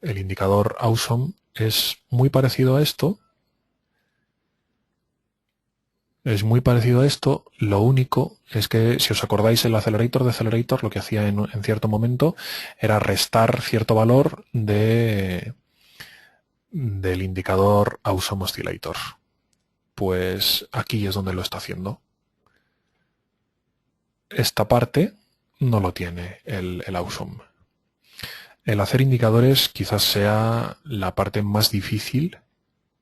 El indicador awesome es muy parecido a esto. Es muy parecido a esto. Lo único es que, si os acordáis, el Accelerator de Accelerator lo que hacía en cierto momento era restar cierto valor del indicador awesome oscillator. Pues aquí es donde lo está haciendo. Esta parte no lo tiene el awesome. El hacer indicadores quizás sea la parte más difícil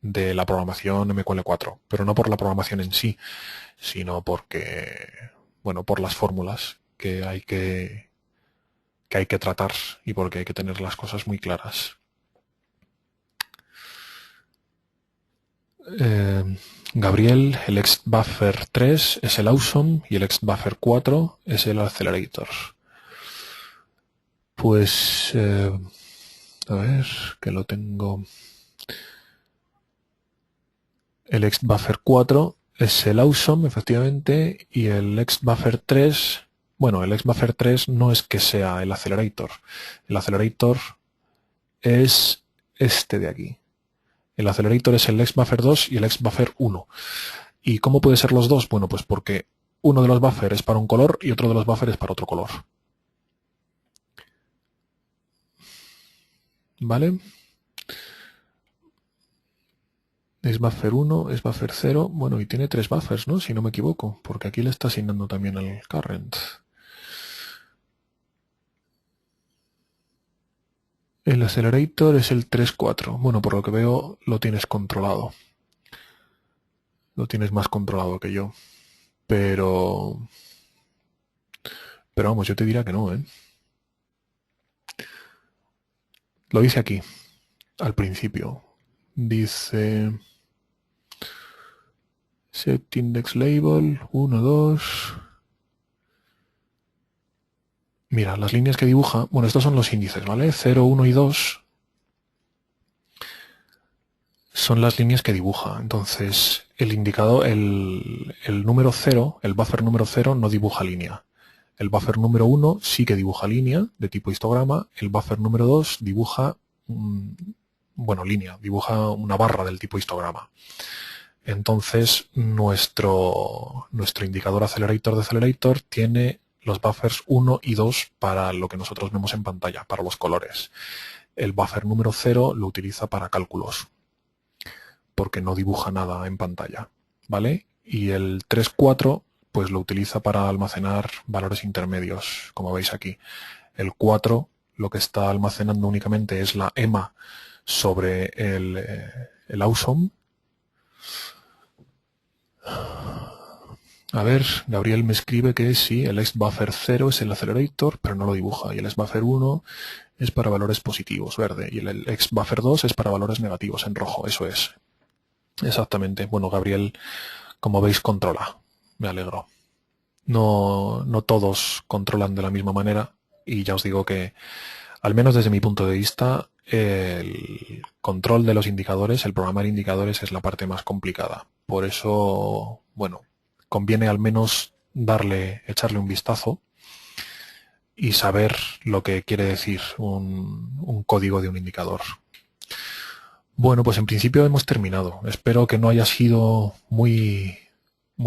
de la programación MQL4, pero no por la programación en sí, sino porque, bueno, por las fórmulas que hay que tratar y porque hay que tener las cosas muy claras. Gabriel, el XBuffer 3 es el awesome y el XBuffer 4 es el accelerator. Pues, a ver, que lo tengo. El XBuffer 4 es el awesome, efectivamente, y el XBuffer 3, bueno, el XBuffer 3 no es que sea el accelerator. El accelerator es este de aquí. El accelerator es el XBuffer 2 y el XBuffer 1. ¿Y cómo puede ser los dos? Bueno, pues porque uno de los buffers es para un color y otro de los buffers es para otro color. ¿Vale? Es buffer 1, es buffer 0, bueno, y tiene 3 buffers, ¿no? Si no me equivoco, porque aquí le está asignando también al current. El accelerator es el 3.4. Bueno, por lo que veo lo tienes controlado. Lo tienes más controlado que yo. Pero vamos, yo te diría que no, ¿eh? Lo dice aquí, al principio. Dice set index label 1, 2. Mira, las líneas que dibuja, bueno, estos son los índices, ¿vale? 0, 1 y 2 son las líneas que dibuja. Entonces, el indicador, el número 0, el buffer número 0 no dibuja línea. El buffer número 1 sí que dibuja línea de tipo histograma, el buffer número 2 dibuja, línea, dibuja una barra del tipo histograma. Entonces, nuestro indicador accelerator de accelerator tiene los buffers 1 y 2 para lo que nosotros vemos en pantalla, para los colores. El buffer número 0 lo utiliza para cálculos, porque no dibuja nada en pantalla, ¿vale? Y el 3,4 pues lo utiliza para almacenar valores intermedios, como veis aquí. El 4 lo que está almacenando únicamente es la EMA sobre el awesome. A ver, Gabriel me escribe que sí, el XBuffer 0 es el accelerator, pero no lo dibuja. Y el XBuffer 1 es para valores positivos, verde. Y el XBuffer 2 es para valores negativos, en rojo. Eso es. Exactamente. Bueno, Gabriel, como veis, controla. Me alegro. No todos controlan de la misma manera. Y ya os digo que, al menos desde mi punto de vista, el control de los indicadores, el programar indicadores es la parte más complicada. Por eso, bueno, conviene al menos echarle un vistazo y saber lo que quiere decir un código de un indicador. Bueno, pues en principio hemos terminado. Espero que no haya sido muy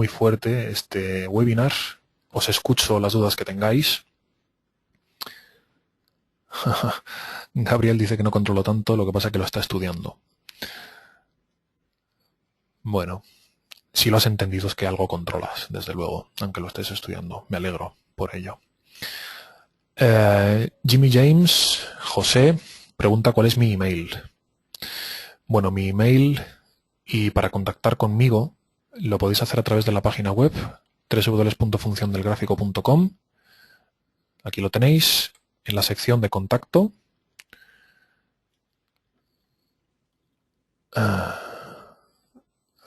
fuerte este webinar. Os escucho las dudas que tengáis. Gabriel dice que no controlo tanto, lo que pasa es que lo está estudiando. Bueno, si lo has entendido es que algo controlas, desde luego, aunque lo estés estudiando. Me alegro por ello. Jimmy James, José, pregunta cuál es mi email. Bueno, mi email, y para contactar conmigo, lo podéis hacer a través de la página web www.funciondelgráfico.com. Aquí lo tenéis, en la sección de contacto.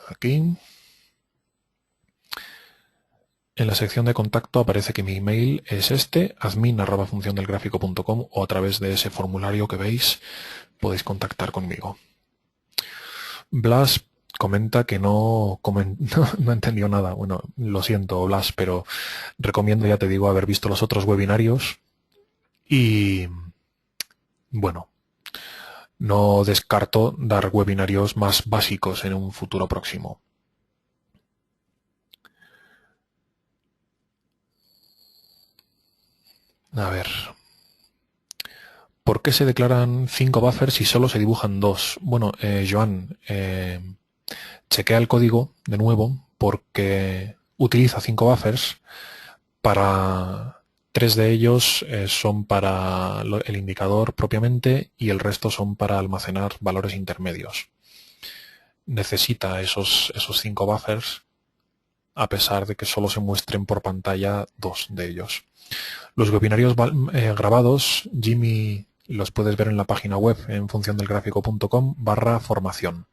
Aquí. En la sección de contacto aparece que mi email es admin@funciondelgráfico.com, o a través de ese formulario que veis podéis contactar conmigo. Blas comenta que no entendió nada. Bueno, lo siento, Blas, pero recomiendo, ya te digo, haber visto los otros webinarios y, bueno, no descarto dar webinarios más básicos en un futuro próximo. A ver. ¿Por qué se declaran 5 buffers si solo se dibujan 2? Bueno, Joan, chequea el código de nuevo porque utiliza 5 buffers. Para 3 de ellos son para el indicador propiamente y el resto son para almacenar valores intermedios. Necesita esos 5 buffers a pesar de que solo se muestren por pantalla 2 de ellos. Los webinarios grabados, Jimmy, los puedes ver en la página web en funciondelgráfico.com/formación.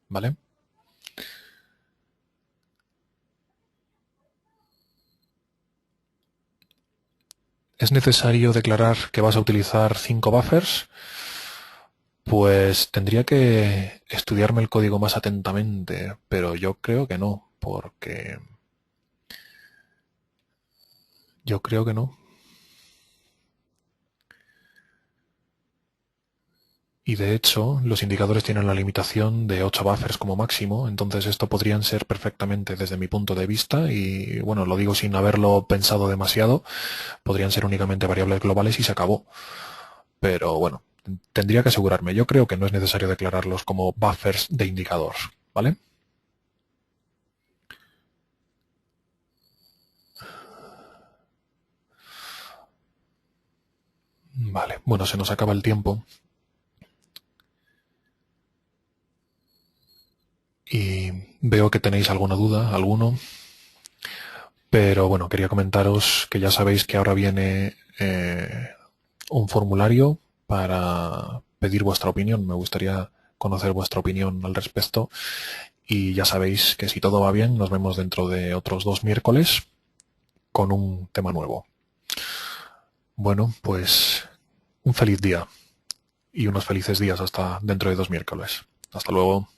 ¿Vale? ¿Es necesario declarar que vas a utilizar 5 buffers? Pues tendría que estudiarme el código más atentamente, pero yo creo que no, porque yo creo que no. Y de hecho, los indicadores tienen la limitación de 8 buffers como máximo, entonces esto podrían ser perfectamente, desde mi punto de vista, y bueno, lo digo sin haberlo pensado demasiado, podrían ser únicamente variables globales y se acabó. Pero bueno, tendría que asegurarme. Yo creo que no es necesario declararlos como buffers de indicador, ¿vale? Vale, bueno, se nos acaba el tiempo. Y veo que tenéis alguna duda, alguno. Pero bueno, quería comentaros que ya sabéis que ahora viene un formulario para pedir vuestra opinión. Me gustaría conocer vuestra opinión al respecto. Y ya sabéis que si todo va bien, nos vemos dentro de otros 2 miércoles con un tema nuevo. Bueno, pues un feliz día y unos felices días hasta dentro de 2 miércoles. Hasta luego.